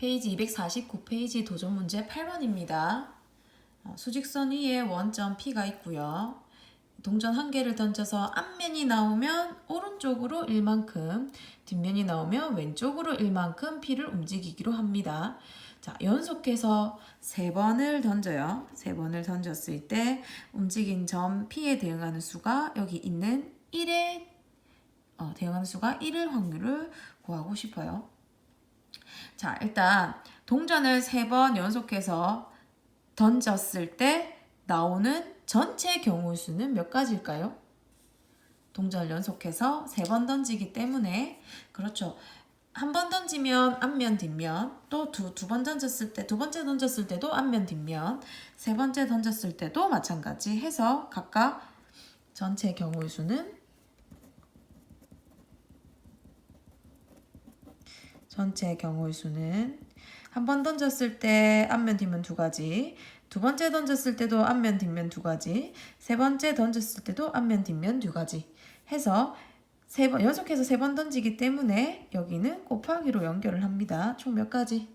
페이지 249페이지 도전 문제 8번입니다. 수직선 위에 원점 P가 있고요. 동전 한 개를 던져서 앞면이 나오면 오른쪽으로 1만큼, 뒷면이 나오면 왼쪽으로 1만큼 P를 움직이기로 합니다. 자, 연속해서 3번을 던져요. 3번을 던졌을 때 움직인 점 P에 대응하는 수가 여기 있는 1에 대응하는 수가 1일 확률을 구하고 싶어요. 자, 일단 동전을 3번 연속해서 던졌을 때 나오는 전체 경우의 수는 몇 가지일까요? 동전을 연속해서 3번 던지기 때문에 그렇죠. 한 번 던지면 앞면 뒷면, 또 두 번 던졌을 때, 두 번째 던졌을 때도 앞면 뒷면, 세 번째 던졌을 때도 마찬가지 해서 각각 전체 경우의 수는 한 번 던졌을 때 앞면 뒷면 2가지, 두 번째 던졌을 때도 앞면 뒷면 2가지, 세 번째 던졌을 때도 앞면 뒷면 2가지 해서 연속해서 3번 던지기 때문에 여기는 곱하기로 연결을 합니다. 총 몇 가지?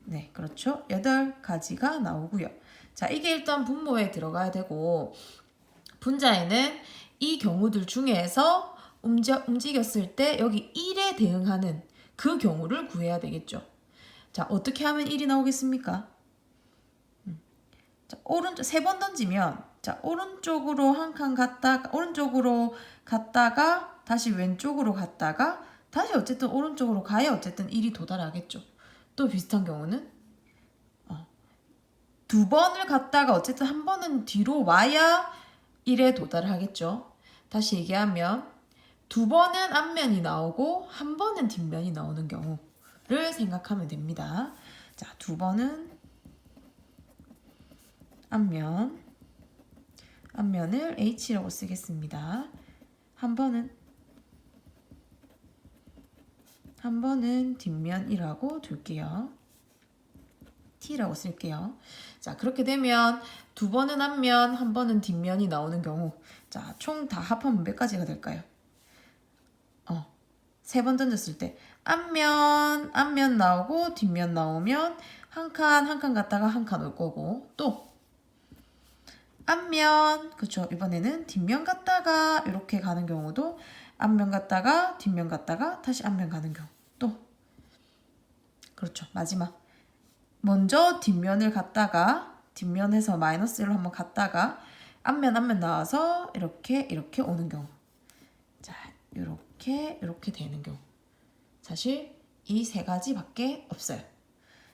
네, 그렇죠. 8가지가 나오고요. 자, 이게 일단 분모에 들어가야 되고 분자에는 이 경우들 중에서 움직였을 때 여기 1에 대응하는 그 경우를 구해야 되겠죠. 자, 어떻게 하면 1이 나오겠습니까? 자, 오른쪽 3번 던지면 자, 오른쪽으로 한 칸 갔다가 오른쪽으로 갔다가 다시 왼쪽으로 갔다가 다시 어쨌든 오른쪽으로 가야 어쨌든 1이 도달하겠죠. 또 비슷한 경우는 2번을 갔다가 어쨌든 한 번은 뒤로 와야 1에 도달하겠죠. 다시 얘기하면 2번은 앞면이 나오고 한 번은 뒷면이 나오는 경우를 생각하면 됩니다. 자, 2번은 앞면을 H라고 쓰겠습니다. 한 번은 뒷면이라고 둘게요. T라고 쓸게요. 자, 그렇게 되면 2번은 앞면, 한 번은 뒷면이 나오는 경우. 자, 총 다 합하면 몇 가지가 될까요? 3번 던졌을 때 앞면 나오고 뒷면 나오면 한 칸 갔다가 한 칸 올 거고, 또 앞면, 그쵸, 이번에는 뒷면 갔다가 이렇게 가는 경우도 앞면 갔다가 뒷면 갔다가 다시 앞면 가는 경우, 또 그렇죠, 마지막 먼저 뒷면을 갔다가 뒷면에서 마이너스를 한번 갔다가 앞면 나와서 이렇게 오는 경우. 자, 이렇게 되는 경우. 사실 이 3가지밖에 없어요.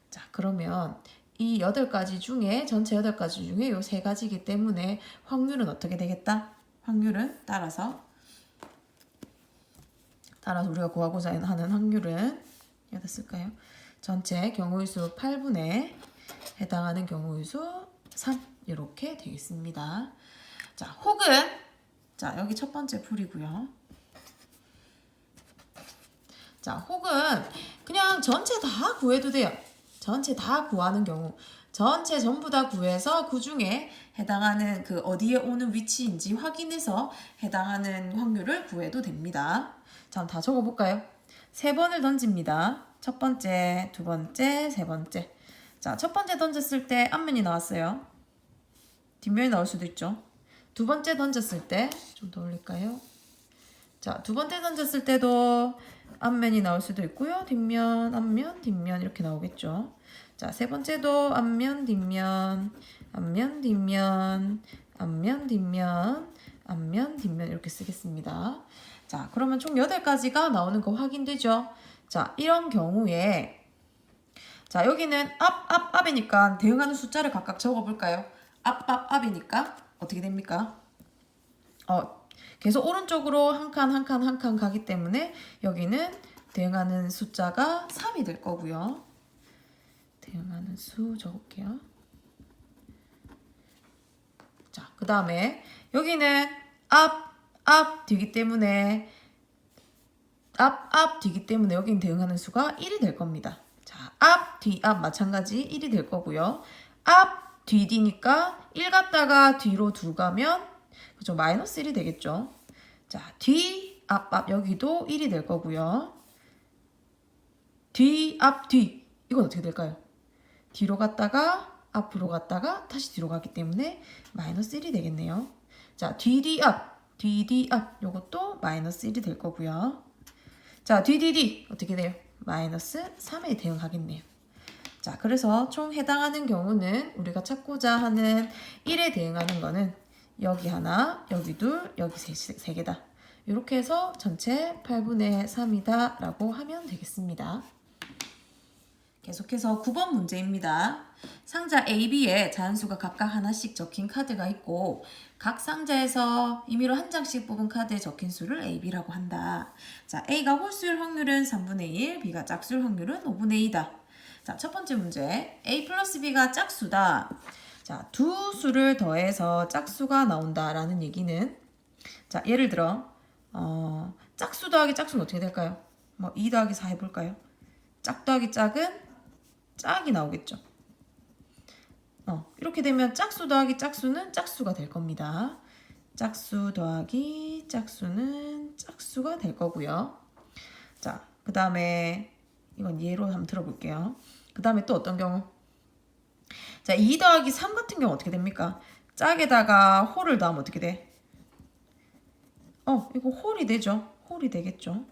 자, 그러면 이 8가지 중에 전체 8가지 중에 이 3가지이기 때문에 확률은 어떻게 되겠다? 확률은 따라서 우리가 구하고자 하는 확률은 어디다 쓸까요? 전체 경우의 수 8분에 해당하는 경우의 수 3 이렇게 되겠습니다. 자, 혹은 자, 여기 첫 번째 풀이고요. 자, 혹은 그냥 전체 다 구해도 돼요. 전체 다 구하는 경우, 전체 전부 다 구해서 그 중에 해당하는 그 어디에 오는 위치인지 확인해서 해당하는 확률을 구해도 됩니다. 자, 다 적어볼까요? 3번을 던집니다. 첫 번째, 두 번째, 세 번째. 자, 첫 번째 던졌을 때 앞면이 나왔어요. 뒷면이 나올 수도 있죠. 두 번째 던졌을 때 좀 더 올릴까요? 자, 두 번째 던졌을 때도 앞면이 나올 수도 있고요. 뒷면, 앞면, 뒷면 이렇게 나오겠죠. 자, 세 번째도 앞면, 뒷면, 앞면, 뒷면, 앞면, 뒷면, 앞면, 뒷면 이렇게 쓰겠습니다. 자, 그러면 총 8가지가 나오는 거 확인되죠? 자, 이런 경우에 자, 여기는 앞이니까 대응하는 숫자를 각각 적어볼까요? 앞이니까 어떻게 됩니까? 계속 오른쪽으로 한 칸 가기 때문에 여기는 대응하는 숫자가 3이 될 거고요. 대응하는 수 적을게요. 자, 그 다음에 여기는 뒤기 때문에 뒤기 때문에 여기는 대응하는 수가 1이 될 겁니다. 자, 뒤 마찬가지 1이 될 거고요. 뒤니까 1 갔다가 뒤로 2 가면 그죠? 마이너스 1이 되겠죠. 자, 여기도 1이 될 거고요. 뒤 이건 어떻게 될까요? 뒤로 갔다가 앞으로 갔다가 다시 뒤로 가기 때문에 마이너스 1이 되겠네요. 자, 뒤뒤 앞, 뒤뒤 앞 요것도 마이너스 1이 될 거고요. 자, 뒤뒤뒤 어떻게 돼요? 마이너스 3에 대응하겠네요. 자, 그래서 총 해당하는 경우는 우리가 찾고자 하는 1에 대응하는 거는 여기 하나, 여기 둘, 여기 세 개다. 이렇게 해서 전체 8분의 3이다 라고 하면 되겠습니다. 계속해서 9번 문제입니다. 상자 A, B에 자연수가 각각 하나씩 적힌 카드가 있고 각 상자에서 임의로 한 장씩 뽑은 카드에 적힌 수를 A, B라고 한다. 자, A가 홀수일 확률은 3분의 1, B가 짝수일 확률은 5분의 2다. 자, 첫 번째 문제. A 플러스 B가 짝수다. 자, 두 수를 더해서 짝수가 나온다라는 얘기는 자, 예를 들어 짝수 더하기 짝수는 어떻게 될까요? 뭐 2 더하기 4 해볼까요? 짝 더하기 짝은 짝이 나오겠죠. 이렇게 되면 짝수 더하기 짝수는 짝수가 될 겁니다. 짝수 더하기 짝수는 짝수가 될 거고요. 자, 그 다음에 이건 예로 한번 들어볼게요. 그 다음에 또 어떤 경우? 자, 2 더하기 3 같은 경우 어떻게 됩니까? 짝에다가 홀을 더하면 어떻게 돼? 이거 홀이 되죠. 홀이 되겠죠.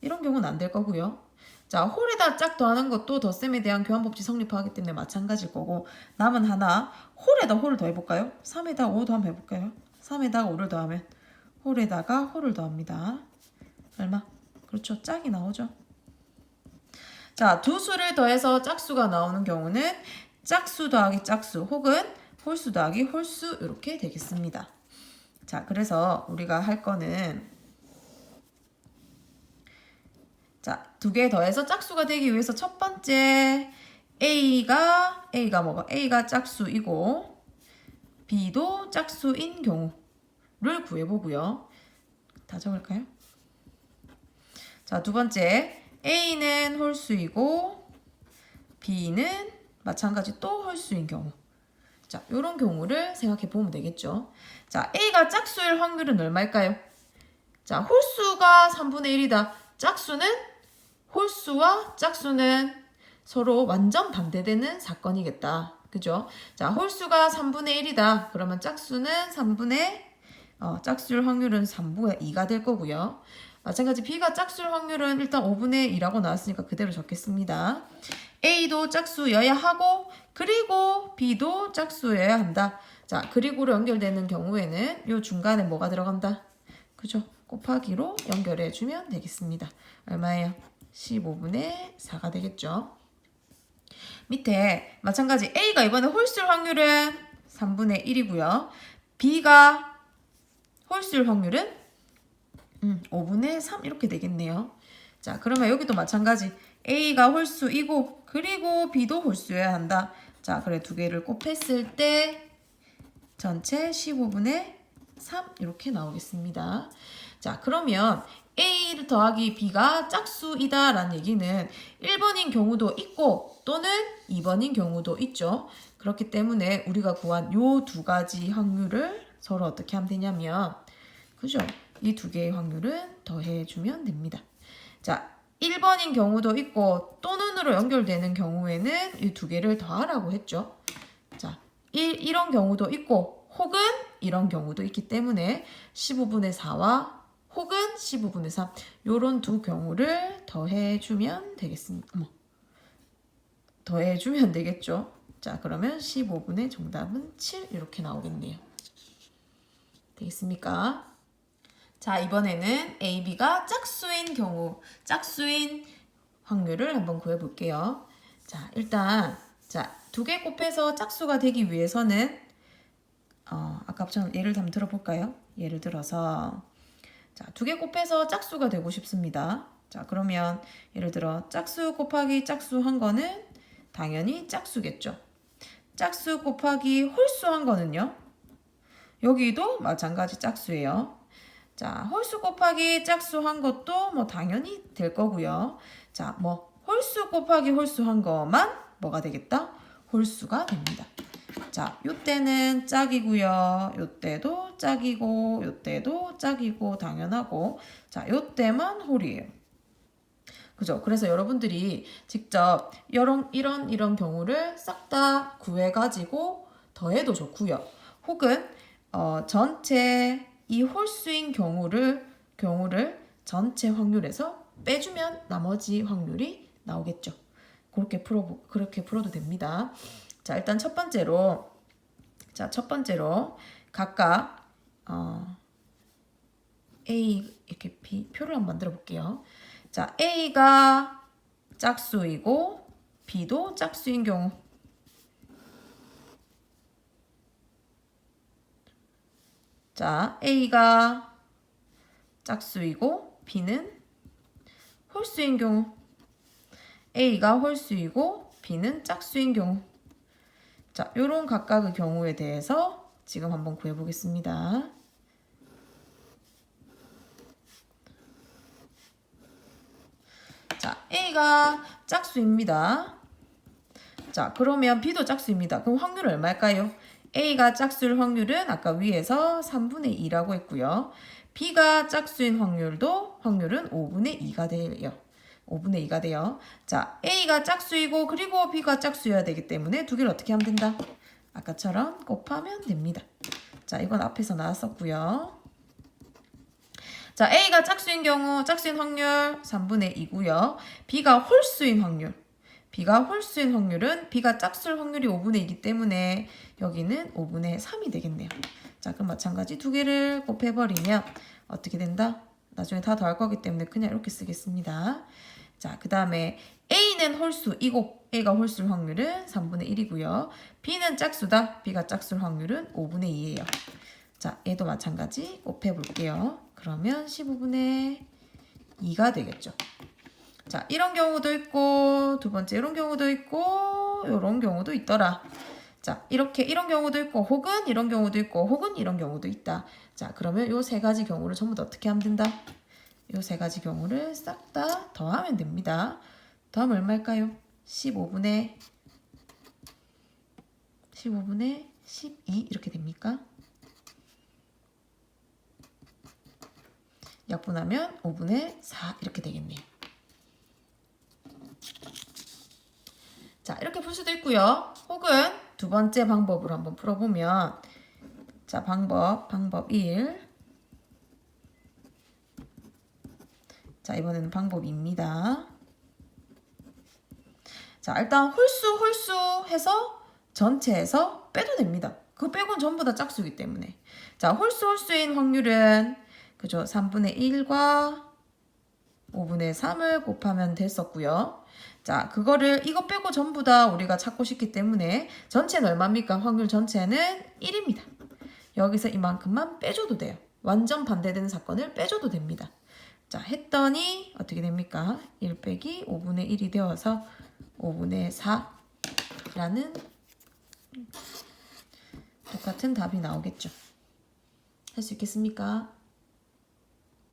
이런 경우는 안 될 거고요. 자, 홀에다 짝 더하는 것도 덧셈에 대한 교환법칙 성립하기 때문에 마찬가지일 거고 남은 하나 홀에다 홀을 더해볼까요? 3에다 5 더하면 해볼까요? 3에다가 5를 더하면 홀에다가 홀을 더합니다. 얼마? 그렇죠. 짝이 나오죠. 자, 두 수를 더해서 짝수가 나오는 경우는 짝수 더하기 짝수 혹은 홀수 더하기 홀수 이렇게 되겠습니다. 자, 그래서 우리가 할 거는 자, 두 개 더해서 짝수가 되기 위해서 첫 번째 A가 뭐가? A가 짝수이고 B도 짝수인 경우를 구해보고요. 다 적을까요? 자, 두 번째 A는 홀수이고 B는 마찬가지 또 홀수인 경우. 자, 이런 경우를 생각해 보면 되겠죠. 자, A가 짝수일 확률은 얼마일까요? 자, 홀수가 3분의 1이다. 짝수는 홀수와 짝수는 서로 완전 반대되는 사건이겠다. 그죠? 자, 홀수가 3분의 1이다. 그러면 짝수는 짝수일 확률은 3분의 2가 될 거고요. 마찬가지 B가 짝수일 확률은 일단 5분의 2라고 나왔으니까 그대로 적겠습니다. A도 짝수여야 하고 그리고 B도 짝수여야 한다. 자, 그리고로 연결되는 경우에는 요 중간에 뭐가 들어간다? 그죠? 곱하기로 연결해주면 되겠습니다. 얼마예요? 15분의 4가 되겠죠. 밑에 마찬가지 A가 이번에 홀수일 확률은 3분의 1이고요. B가 홀수일 확률은 5분의 3 이렇게 되겠네요. 자, 그러면 여기도 마찬가지 A가 홀수이고 그리고 B도 홀수여야 한다. 자, 그래 두 개를 곱했을 때 전체 15분의 3 이렇게 나오겠습니다. 자, 그러면 A 더하기 B가 짝수이다 라는 얘기는 1번인 경우도 있고 또는 2번인 경우도 있죠. 그렇기 때문에 우리가 구한 요 두 가지 확률을 서로 어떻게 하면 되냐면 그죠? 이 두 개의 확률은 더해주면 됩니다. 자, 1번인 경우도 있고 또는으로 연결되는 경우에는 이 두 개를 더하라고 했죠. 자, 이런 경우도 있고 혹은 이런 경우도 있기 때문에 15분의 4와 혹은 15분의 3 요런 두 경우를 더해주면 되겠습니다. 더해주면 되겠죠. 자, 그러면 15분의 정답은 7 이렇게 나오겠네요. 되겠습니까? 자, 이번에는 A, B가 짝수인 경우, 짝수인 확률을 한번 구해볼게요. 자, 일단 두 개 곱해서 짝수가 되기 위해서는 아까처럼 예를 한번 들어볼까요? 예를 들어서 자, 두 개 곱해서 짝수가 되고 싶습니다. 자, 그러면 예를 들어 짝수 곱하기 짝수 한 거는 당연히 짝수겠죠. 짝수 곱하기 홀수 한 거는요. 여기도 마찬가지 짝수예요. 자, 홀수 곱하기 짝수 한 것도 뭐 당연히 될 거고요. 자, 뭐 홀수 곱하기 홀수 한 거만 뭐가 되겠다? 홀수가 됩니다. 자, 요때는 짝이고요. 요때도 짝이고 요때도 짝이고 당연하고 자, 요때만 홀이에요. 그죠? 그래서 여러분들이 직접 이런 경우를 싹 다 구해가지고 더해도 좋고요. 혹은 전체 이 홀수인 경우를 전체 확률에서 빼주면 나머지 확률이 나오겠죠. 그렇게 풀어도 됩니다. 자, 일단 첫 번째로 각각 A 이렇게 B 표를 한번 만들어 볼게요. 자, A가 짝수이고 B도 짝수인 경우. 자, A가 짝수이고 B는 홀수인 경우. A가 홀수이고 B는 짝수인 경우. 자, 요런 각각의 경우에 대해서 지금 한번 구해 보겠습니다. 자, A가 짝수입니다. 자, 그러면 B도 짝수입니다. 그럼 확률은 얼마일까요? A가 짝수일 확률은 아까 위에서 3분의 2라고 했고요. B가 짝수인 확률은 5분의 2가 돼요. 5분의 2가 돼요. 자, A가 짝수이고 그리고 B가 짝수여야 되기 때문에 두 개를 어떻게 하면 된다? 아까처럼 곱하면 됩니다. 자, 이건 앞에서 나왔었고요. 자, A가 짝수인 경우 짝수인 확률 3분의 2고요. B가 홀수인 확률은 B가 짝수일 확률이 5분의 2이기 때문에 여기는 5분의 3이 되겠네요. 자, 그럼 마찬가지 두 개를 곱해버리면 어떻게 된다? 나중에 다 더할 거기 때문에 그냥 이렇게 쓰겠습니다. 자, 그 다음에 A는 홀수이고 A가 홀수일 확률은 3분의 1이고요. B는 짝수다. B가 짝수일 확률은 5분의 2예요. 자, 얘도 마찬가지 곱해볼게요. 그러면 15분의 2가 되겠죠. 자, 이런 경우도 있고 두 번째 이런 경우도 있고 이런 경우도 있더라. 자, 이렇게 이런 경우도 있고 혹은 이런 경우도 있고 혹은 이런 경우도 있다. 자, 그러면 요 세 가지 경우를 전부 다 어떻게 하면 된다? 요 세 가지 경우를 싹 다 더하면 됩니다. 더하면 얼마일까요? 15분의 12 이렇게 됩니까? 약분하면 5분의 4 이렇게 되겠네요. 자, 이렇게 풀 수도 있고요. 혹은 두 번째 방법으로 한번 풀어보면 자, 방법 1. 자, 이번에는 방법 2입니다. 자, 일단 홀수 해서 전체에서 빼도 됩니다. 그 빼고는 전부 다 짝수이기 때문에. 자, 홀수인 확률은 그죠? 3분의 1과 5분의 3을 곱하면 됐었고요. 자, 이거 빼고 전부 다 우리가 찾고 싶기 때문에 전체는 얼마입니까? 확률 전체는 1입니다. 여기서 이만큼만 빼줘도 돼요. 완전 반대되는 사건을 빼줘도 됩니다. 자, 했더니 어떻게 됩니까? 1 빼기 5분의 1이 되어서 5분의 4라는 똑같은 답이 나오겠죠. 할 수 있겠습니까?